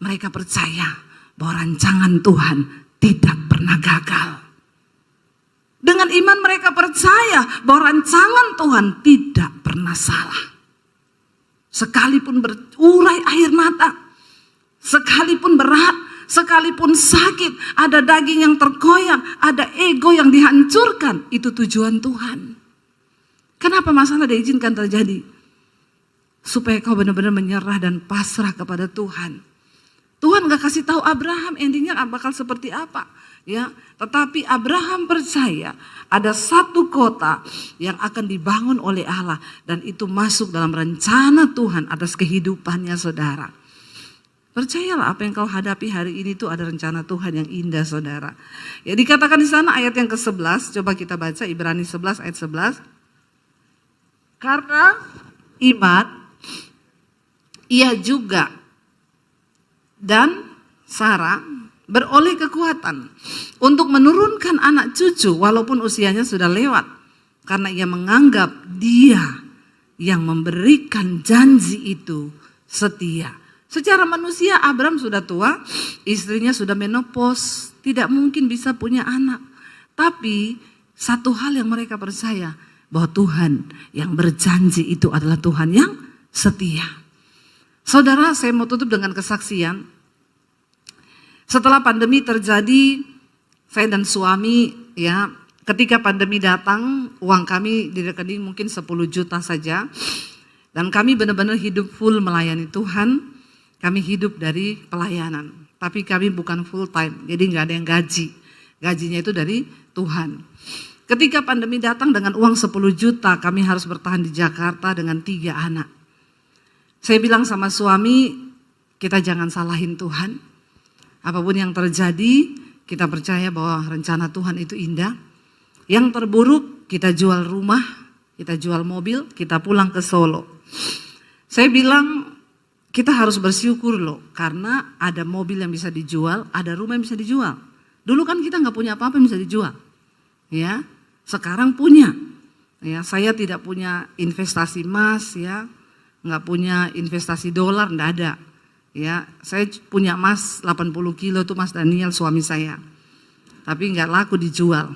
mereka percaya bahwa rancangan Tuhan tidak pernah gagal. Dengan iman mereka percaya bahwa rancangan Tuhan tidak pernah salah. Sekalipun berurai air mata, sekalipun berat, sekalipun sakit, ada daging yang tergoyang, ada ego yang dihancurkan, itu tujuan Tuhan. Kenapa masalah diizinkan terjadi? Supaya kau benar-benar menyerah dan pasrah kepada Tuhan. Tuhan gak kasih tahu Abraham endingnya bakal seperti apa. Ya, tetapi Abraham percaya ada satu kota yang akan dibangun oleh Allah dan itu masuk dalam rencana Tuhan atas kehidupannya saudara. Percayalah apa yang kau hadapi hari ini itu ada rencana Tuhan yang indah saudara. Ya dikatakan di sana ayat yang ke-11, coba kita baca Ibrani 11 ayat 11. Karena iman, ia juga dan Sarah beroleh kekuatan untuk menurunkan anak cucu walaupun usianya sudah lewat. Karena ia menganggap dia yang memberikan janji itu setia. Secara manusia Abraham sudah tua, istrinya sudah menopause, tidak mungkin bisa punya anak. Tapi satu hal yang mereka percaya, bahwa Tuhan yang berjanji itu adalah Tuhan yang setia. Saudara, saya mau tutup dengan kesaksian. Setelah pandemi terjadi, saya dan suami ya, ketika pandemi datang, uang kami di rekening mungkin 10 juta saja. Dan kami benar-benar hidup full melayani Tuhan. Kami hidup dari pelayanan, tapi kami bukan full time, jadi nggak ada yang gaji. Gajinya itu dari Tuhan. Ketika pandemi datang dengan uang 10 juta, kami harus bertahan di Jakarta dengan 3 anak. Saya bilang sama suami, kita jangan salahin Tuhan. Apapun yang terjadi, kita percaya bahwa rencana Tuhan itu indah. Yang terburuk, kita jual rumah, kita jual mobil, kita pulang ke Solo. Saya bilang, kita harus bersyukur loh, karena ada mobil yang bisa dijual, ada rumah yang bisa dijual. Dulu kan kita nggak punya apa-apa yang bisa dijual, ya. Sekarang punya, ya. Saya tidak punya investasi emas, ya, nggak punya investasi dolar, nggak ada, ya. Saya punya emas 80 kilo tuh Mas Daniel suami saya, tapi nggak laku dijual,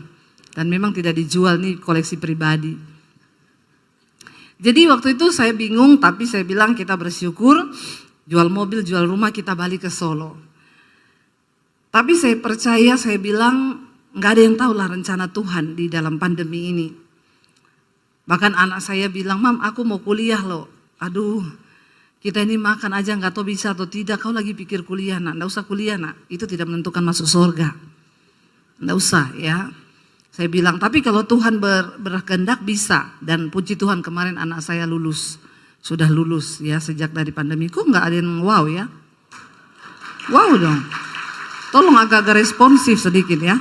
dan memang tidak dijual nih koleksi pribadi. Jadi waktu itu saya bingung, tapi saya bilang kita bersyukur, jual mobil, jual rumah, kita balik ke Solo. Tapi saya percaya, saya bilang nggak ada yang tahu lah rencana Tuhan di dalam pandemi ini. Bahkan anak saya bilang, Mam aku mau kuliah loh. Aduh, kita ini makan aja nggak tahu bisa atau tidak, kau lagi pikir kuliah nak, nggak usah kuliah nak, itu tidak menentukan masuk surga. Nggak usah ya. Saya bilang, tapi kalau Tuhan berkehendak bisa. Dan puji Tuhan kemarin anak saya lulus. Sudah lulus ya sejak dari pandemi. Kok nggak ada yang wow ya? Wow dong. Tolong agak-agak responsif sedikit ya.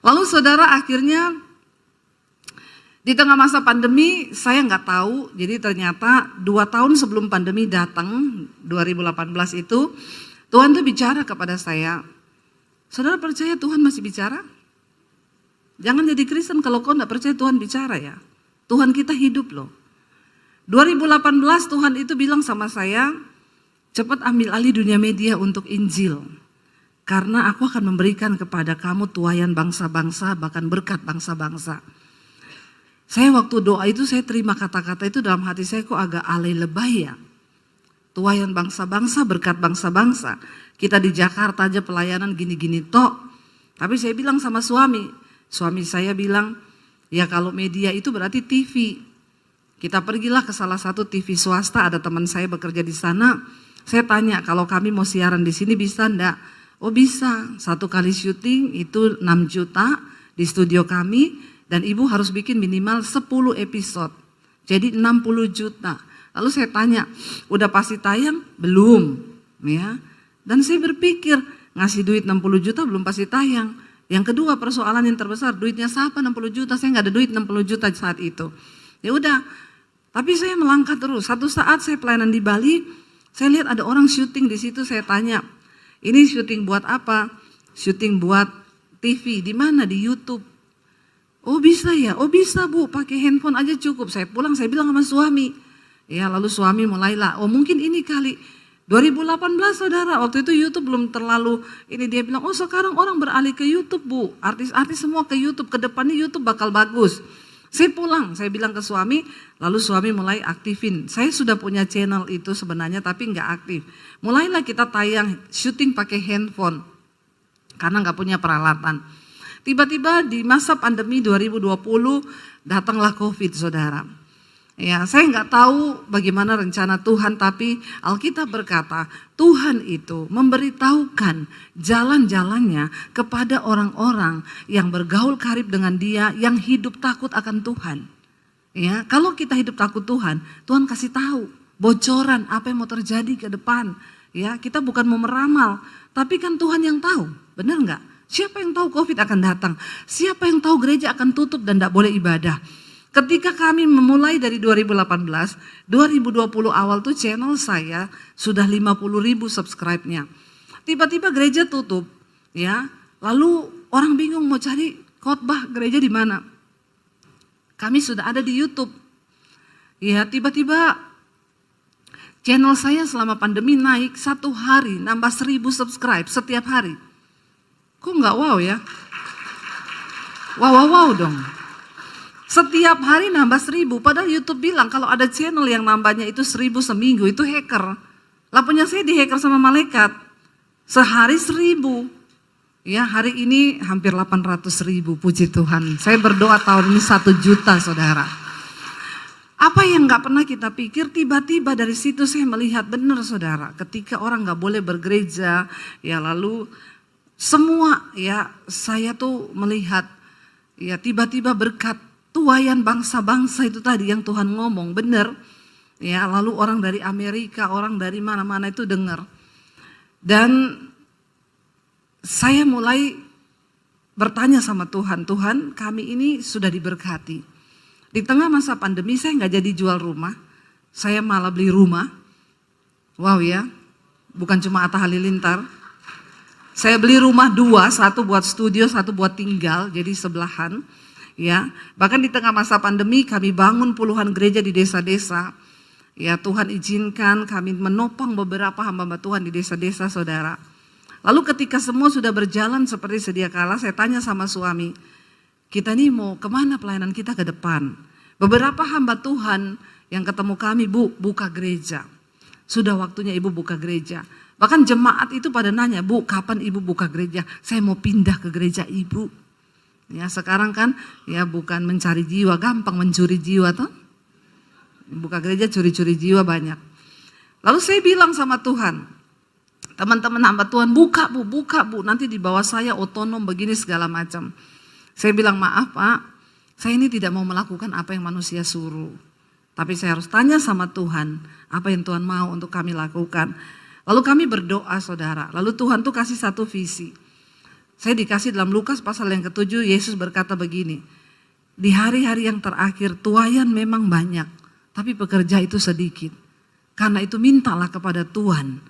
Lalu saudara akhirnya di tengah masa pandemi saya nggak tahu. Jadi ternyata 2 tahun sebelum pandemi datang 2018 itu Tuhan tuh bicara kepada saya. Saudara percaya Tuhan masih bicara? Jangan jadi Kristen kalau kau enggak percaya Tuhan bicara ya. Tuhan kita hidup loh. 2018 Tuhan itu bilang sama saya, cepat ambil alih dunia media untuk Injil. Karena aku akan memberikan kepada kamu tuaian bangsa-bangsa, bahkan berkat bangsa-bangsa. Saya waktu doa itu saya terima kata-kata itu dalam hati saya kok agak alay lebay ya. Tuaian bangsa-bangsa, berkat bangsa-bangsa. Kita di Jakarta aja pelayanan gini-gini tok. Tapi saya bilang sama suami saya bilang, ya kalau media itu berarti TV. Kita pergilah ke salah satu TV swasta, ada teman saya bekerja di sana. Saya tanya, kalau kami mau siaran di sini bisa enggak? Oh bisa, 1 kali syuting itu 6 juta di studio kami, dan ibu harus bikin minimal 10 episode. Jadi 60 juta. Lalu saya tanya, udah pasti tayang? Belum. Ya. Dan saya berpikir, ngasih duit 60 juta belum pasti tayang. Yang kedua persoalan yang terbesar, duitnya siapa 60 juta? Saya nggak ada duit 60 juta saat itu. Ya udah, tapi saya melangkah terus. Satu saat saya pelayanan di Bali, saya lihat ada orang syuting di situ. Saya tanya, ini syuting buat apa? Syuting buat TV. Di mana? Di YouTube. Oh bisa ya? Oh bisa Bu, pakai handphone aja cukup. Saya pulang, saya bilang sama suami. Ya lalu suami mulailah, oh mungkin ini kali. 2018 saudara, waktu itu YouTube belum terlalu, ini dia bilang, oh sekarang orang beralih ke YouTube Bu, artis-artis semua ke YouTube, ke depannya YouTube bakal bagus. Saya pulang, saya bilang ke suami, lalu suami mulai aktifin. Saya sudah punya channel itu sebenarnya tapi nggak aktif. Mulailah kita tayang, syuting pakai handphone, karena nggak punya peralatan. Tiba-tiba di masa pandemi 2020 datanglah COVID saudara. Ya, saya nggak tahu bagaimana rencana Tuhan, tapi Alkitab berkata Tuhan itu memberitahukan jalan-jalannya kepada orang-orang yang bergaul karib dengan Dia, yang hidup takut akan Tuhan. Ya, kalau kita hidup takut Tuhan, Tuhan kasih tahu bocoran apa yang mau terjadi ke depan. Ya, kita bukan mau meramal, tapi kan Tuhan yang tahu, benar nggak? Siapa yang tahu COVID akan datang? Siapa yang tahu gereja akan tutup dan tidak boleh ibadah? Ketika kami memulai dari 2018, 2020 awal tuh channel saya sudah 50.000 subscribe-nya. Tiba-tiba gereja tutup, ya. Lalu orang bingung mau cari khotbah gereja di mana. Kami sudah ada di YouTube. Ya, tiba-tiba channel saya selama pandemi naik 1 hari, nambah 1.000 subscribe setiap hari. Kok nggak wow ya? Wow dong. Setiap hari nambah 1.000, padahal YouTube bilang kalau ada channel yang nambahnya itu 1.000 seminggu, itu hacker. Lah punya saya dihacker sama malaikat, sehari 1.000. Ya hari ini hampir 800.000, puji Tuhan. Saya berdoa tahun ini 1 juta saudara. Apa yang gak pernah kita pikir, tiba-tiba dari situ saya melihat benar saudara. Ketika orang gak boleh bergereja, ya lalu semua ya saya tuh melihat ya tiba-tiba berkat tuayan bangsa-bangsa itu tadi yang Tuhan ngomong benar. Ya, lalu orang dari Amerika, orang dari mana-mana itu dengar. Dan saya mulai bertanya sama Tuhan, Tuhan kami ini sudah diberkati. Di tengah masa pandemi saya nggak jadi jual rumah, saya malah beli rumah. Wow ya, bukan cuma Atta Halilintar. Saya beli rumah 2, 1 buat studio, 1 buat tinggal, jadi sebelahan. Ya, bahkan di tengah masa pandemi kami bangun puluhan gereja di desa-desa. Ya, Tuhan izinkan kami menopang beberapa hamba-hamba Tuhan di desa-desa saudara. Lalu ketika semua sudah berjalan seperti sedia kala, saya tanya sama suami, kita nih mau kemana pelayanan kita ke depan? Beberapa hamba Tuhan yang ketemu kami, Bu, buka gereja. Sudah waktunya Ibu buka gereja. Bahkan jemaat itu pada nanya, Bu, kapan Ibu buka gereja? Saya mau pindah ke gereja Ibu. Ya sekarang kan ya bukan mencari jiwa, gampang mencuri jiwa toh. Buka gereja curi-curi jiwa banyak. Lalu saya bilang sama Tuhan, teman-teman hamba Tuhan buka bu, nanti di bawah saya otonom begini segala macam. Saya bilang maaf Pak, saya ini tidak mau melakukan apa yang manusia suruh. Tapi saya harus tanya sama Tuhan, apa yang Tuhan mau untuk kami lakukan. Lalu kami berdoa saudara, lalu Tuhan tuh kasih satu visi. Saya dikasih dalam Lukas pasal yang ke-7, Yesus berkata begini, di hari-hari yang terakhir tuayan memang banyak, tapi pekerja itu sedikit. Karena itu mintalah kepada Tuhan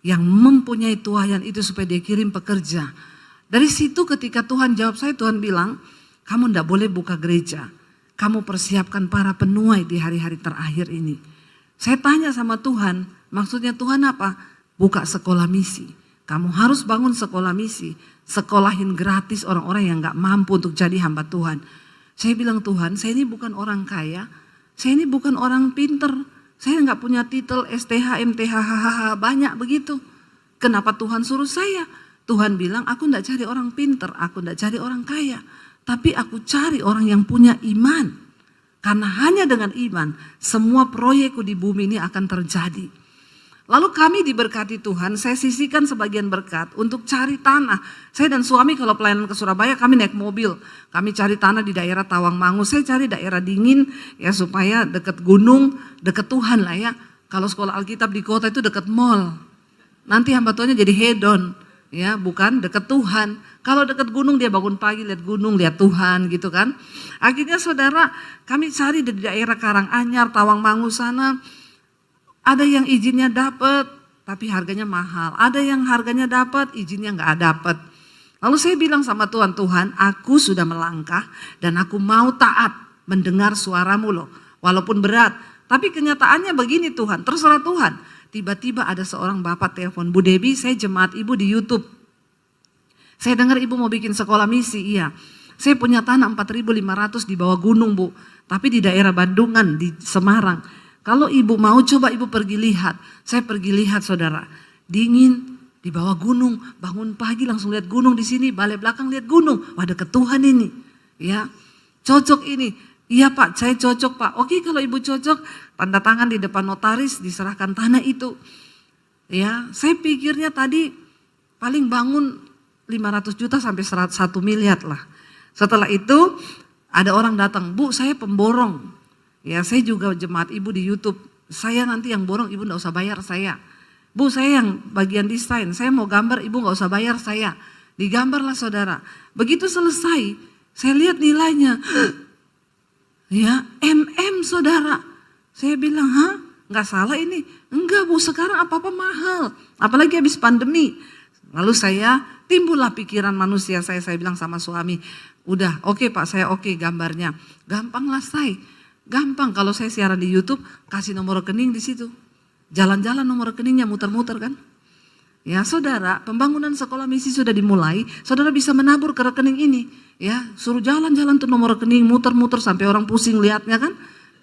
yang mempunyai tuayan itu supaya dia kirim pekerja. Dari situ ketika Tuhan jawab saya, Tuhan bilang, kamu tidak boleh buka gereja. Kamu persiapkan para penuai di hari-hari terakhir ini. Saya tanya sama Tuhan, maksudnya Tuhan apa? Buka sekolah misi. Kamu harus bangun sekolah misi, sekolahin gratis orang-orang yang gak mampu untuk jadi hamba Tuhan. Saya bilang Tuhan, saya ini bukan orang kaya, saya ini bukan orang pinter, saya gak punya titel STH, MTH, HHH, banyak begitu. Kenapa Tuhan suruh saya? Tuhan bilang, aku tidak cari orang pinter, aku tidak cari orang kaya. Tapi aku cari orang yang punya iman. Karena hanya dengan iman, semua proyekku di bumi ini akan terjadi. Lalu kami diberkati Tuhan, saya sisihkan sebagian berkat untuk cari tanah. Saya dan suami kalau pelayanan ke Surabaya, kami naik mobil. Kami cari tanah di daerah Tawangmangu, saya cari daerah dingin ya supaya dekat gunung, dekat Tuhan lah ya. Kalau sekolah Alkitab di kota itu dekat mall. Nanti hamba Tuhannya jadi hedon. Ya, bukan dekat Tuhan. Kalau dekat gunung dia bangun pagi lihat gunung, lihat Tuhan gitu kan. Akhirnya saudara, kami cari di daerah Karanganyar, Tawangmangu sana. Ada yang izinnya dapat, tapi harganya mahal. Ada yang harganya dapat, izinnya nggak dapat. Lalu saya bilang sama Tuhan, Tuhan, aku sudah melangkah dan aku mau taat mendengar suaramu loh, walaupun berat. Tapi kenyataannya begini Tuhan, terserah Tuhan. Tiba-tiba ada seorang bapak telepon, Bu Debbie, saya jemaat ibu di YouTube. Saya dengar ibu mau bikin sekolah misi, iya. Saya punya tanah 4.500 di bawah gunung Bu, tapi di daerah Bandungan, di Semarang. Kalau ibu mau coba ibu pergi lihat. Saya pergi lihat saudara, dingin di bawah gunung, bangun pagi langsung lihat gunung di sini, balik belakang lihat gunung. Wah dekat Tuhan ini, ya cocok ini. Iya Pak, saya cocok Pak. Oke kalau ibu cocok, tanda tangan di depan notaris, diserahkan tanah itu. Ya, saya pikirnya tadi paling bangun 500 juta sampai 1 miliar lah. Setelah itu ada orang datang, Bu saya pemborong. Ya saya juga jemaat ibu di YouTube. Saya nanti yang borong, ibu gak usah bayar saya. Bu saya yang bagian desain, saya mau gambar, ibu gak usah bayar saya. Digambarlah saudara. Begitu selesai, saya lihat nilainya. Ya, saudara. Saya bilang, hah? Nggak salah ini? Enggak Bu, sekarang apa-apa mahal. Apalagi habis pandemi. Lalu timbullah pikiran manusia saya bilang sama suami, udah oke Pak, saya oke gambarnya. Gampanglah gampang kalau saya siaran di YouTube, kasih nomor rekening di situ. Jalan-jalan nomor rekeningnya muter-muter kan. Ya saudara, pembangunan sekolah misi sudah dimulai, saudara bisa menabur ke rekening ini. Ya, suruh jalan-jalan tuh nomor rekening, muter-muter sampai orang pusing lihatnya kan.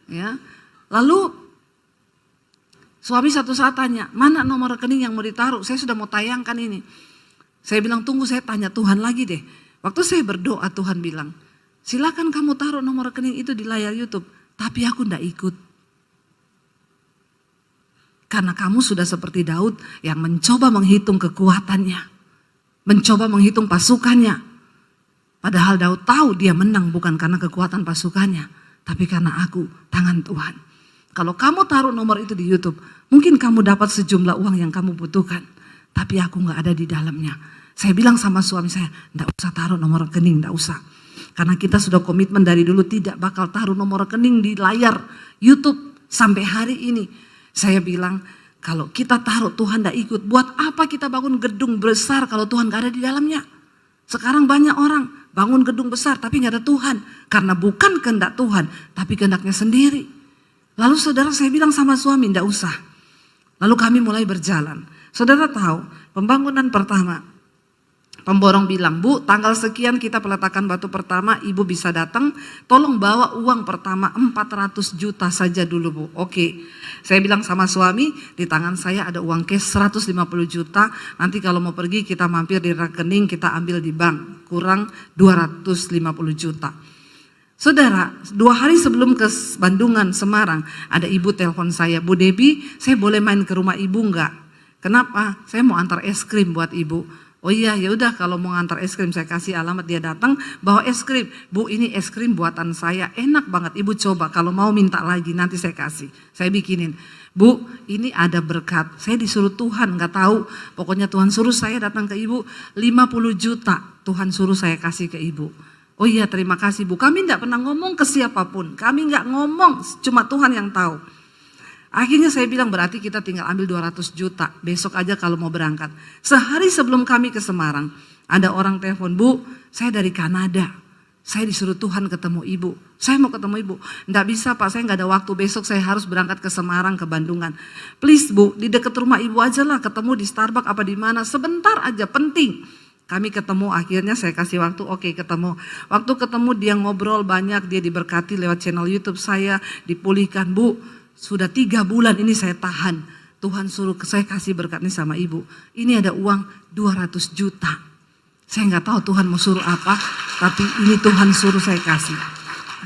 Ya, lalu suami satu saat tanya, mana nomor rekening yang mau ditaruh? Saya sudah mau tayangkan ini. Saya bilang tunggu saya tanya Tuhan lagi deh. Waktu saya berdoa Tuhan bilang, silakan kamu taruh nomor rekening itu di layar YouTube, tapi aku ndak ikut. Karena kamu sudah seperti Daud yang mencoba menghitung kekuatannya. Mencoba menghitung pasukannya. Padahal Daud tahu dia menang bukan karena kekuatan pasukannya. Tapi karena aku, tangan Tuhan. Kalau kamu taruh nomor itu di YouTube, mungkin kamu dapat sejumlah uang yang kamu butuhkan. Tapi aku gak ada di dalamnya. Saya bilang sama suami saya, nggak usah taruh nomor rekening, nggak usah. Karena kita sudah komitmen dari dulu tidak bakal taruh nomor rekening di layar YouTube sampai hari ini. Saya bilang, kalau kita taruh Tuhan tidak ikut, buat apa kita bangun gedung besar kalau Tuhan gak ada di dalamnya? Sekarang banyak orang bangun gedung besar tapi gak ada Tuhan. Karena bukan kehendak Tuhan, tapi kehendaknya sendiri. Lalu saudara saya bilang sama suami, tidak usah. Lalu kami mulai berjalan. Saudara tahu, pembangunan pertama, pemborong bilang, Bu tanggal sekian kita peletakan batu pertama, ibu bisa datang, tolong bawa uang pertama 400 juta saja dulu Bu. Oke, saya bilang sama suami, di tangan saya ada uang cash 150 juta, nanti kalau mau pergi kita mampir di rekening, kita ambil di bank, kurang 250 juta. Saudara, 2 hari sebelum ke Bandungan, Semarang, ada ibu telepon saya, Bu Debbie, saya boleh main ke rumah ibu enggak? Kenapa? Saya mau antar es krim buat ibu. Oh iya, ya udah kalau mau ngantar es krim saya kasih alamat, dia datang bawa es krim. Bu ini es krim buatan saya, enak banget ibu coba, kalau mau minta lagi nanti saya kasih. Saya bikinin. Bu ini ada berkat, saya disuruh Tuhan gak tahu, pokoknya Tuhan suruh saya datang ke ibu 50 juta Tuhan suruh saya kasih ke ibu. Oh iya terima kasih Bu, kami gak pernah ngomong ke siapapun, kami gak ngomong, cuma Tuhan yang tahu. Akhirnya saya bilang berarti kita tinggal ambil 200 juta, besok aja kalau mau berangkat. Sehari sebelum kami ke Semarang, ada orang telepon, Bu saya dari Kanada, saya disuruh Tuhan ketemu ibu. Saya mau ketemu ibu, enggak bisa Pak, saya enggak ada waktu, besok saya harus berangkat ke Semarang, ke Bandungan. Please Bu, di dekat rumah ibu aja lah, ketemu di Starbucks apa di mana, sebentar aja, penting. Kami ketemu, akhirnya saya kasih waktu, oke ketemu. Waktu ketemu dia ngobrol banyak, dia diberkati lewat channel YouTube saya, dipulihkan. Bu, sudah 3 bulan ini saya tahan. Tuhan suruh saya kasih berkat ini sama ibu. Ini ada uang 200 juta. Saya nggak tahu Tuhan mau suruh apa, tapi ini Tuhan suruh saya kasih.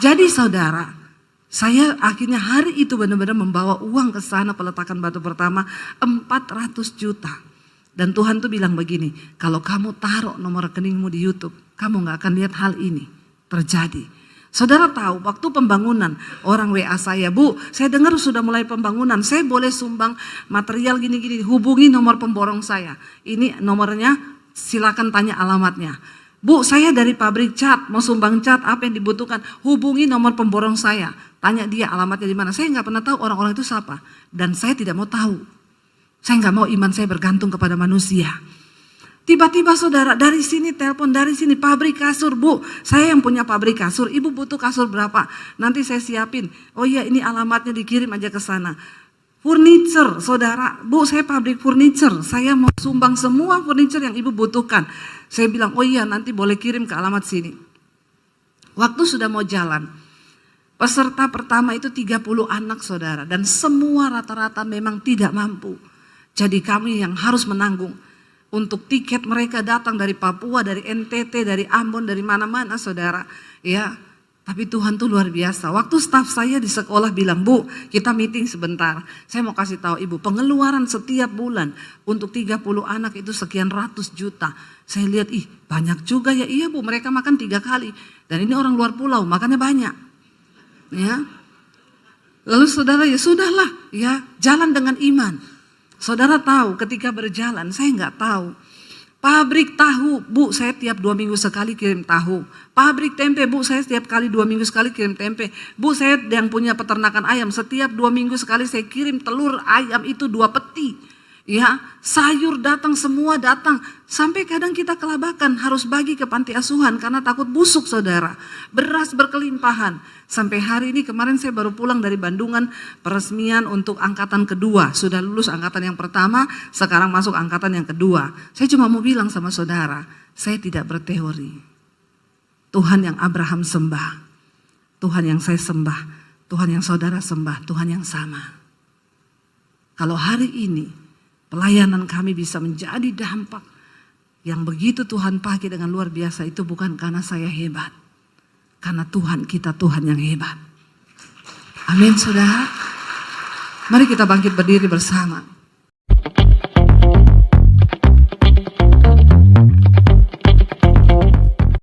Jadi saudara, saya akhirnya hari itu benar-benar membawa uang ke sana peletakan batu pertama 400 juta. Dan Tuhan tuh bilang begini, kalau kamu taruh nomor rekeningmu di YouTube, kamu nggak akan lihat hal ini terjadi. Saudara tahu waktu pembangunan orang WA saya, Bu, saya dengar sudah mulai pembangunan, saya boleh sumbang material gini-gini, hubungi nomor pemborong saya. Ini nomornya, silakan tanya alamatnya. Bu, saya dari pabrik cat, mau sumbang cat, apa yang dibutuhkan, hubungi nomor pemborong saya. Tanya dia alamatnya di mana. Saya nggak pernah tahu orang-orang itu siapa, dan saya tidak mau tahu. Saya nggak mau iman saya bergantung kepada manusia. Tiba-tiba saudara dari sini telepon, dari sini pabrik kasur, Bu, saya yang punya pabrik kasur, ibu butuh kasur berapa? Nanti saya siapin. Oh iya, ini alamatnya, dikirim aja ke sana. Furniture, saudara, Bu, saya pabrik furniture, saya mau sumbang semua furniture yang ibu butuhkan. Saya bilang, oh iya, nanti boleh kirim ke alamat sini. Waktu sudah mau jalan, peserta pertama itu 30 anak saudara, dan semua rata-rata memang tidak mampu. Jadi kami yang harus menanggung. Untuk tiket mereka datang dari Papua, dari NTT, dari Ambon, dari mana-mana saudara. Ya, tapi Tuhan tuh luar biasa. Waktu staf saya di sekolah bilang, Bu, kita meeting sebentar. Saya mau kasih tahu ibu, pengeluaran setiap bulan untuk 30 anak itu sekian ratus juta. Saya lihat, ih banyak juga ya. Iya Bu, mereka makan 3 kali. Dan ini orang luar pulau, makannya banyak. Ya. Lalu saudara, ya sudahlah, ya jalan dengan iman. Saudara tahu ketika berjalan, saya nggak tahu. Pabrik tahu, Bu, saya tiap 2 minggu sekali kirim tahu. Pabrik tempe, Bu, saya setiap kali 2 minggu sekali kirim tempe. Bu, saya yang punya peternakan ayam, setiap 2 minggu sekali saya kirim telur ayam itu 2 peti. Ya, sayur datang, semua datang. Sampai kadang kita kelabakan harus bagi ke panti asuhan karena takut busuk saudara. Beras berkelimpahan. Sampai hari ini kemarin saya baru pulang dari Bandungan peresmian untuk angkatan kedua. Sudah lulus angkatan yang pertama, sekarang masuk angkatan yang kedua. Saya cuma mau bilang sama saudara, saya tidak berteori. Tuhan yang Abraham sembah, Tuhan yang saya sembah, Tuhan yang saudara sembah, Tuhan yang sama. Kalau hari ini pelayanan kami bisa menjadi dampak yang begitu Tuhan pakai dengan luar biasa, itu bukan karena saya hebat. Karena Tuhan kita Tuhan yang hebat. Amin saudara. Mari kita bangkit berdiri bersama.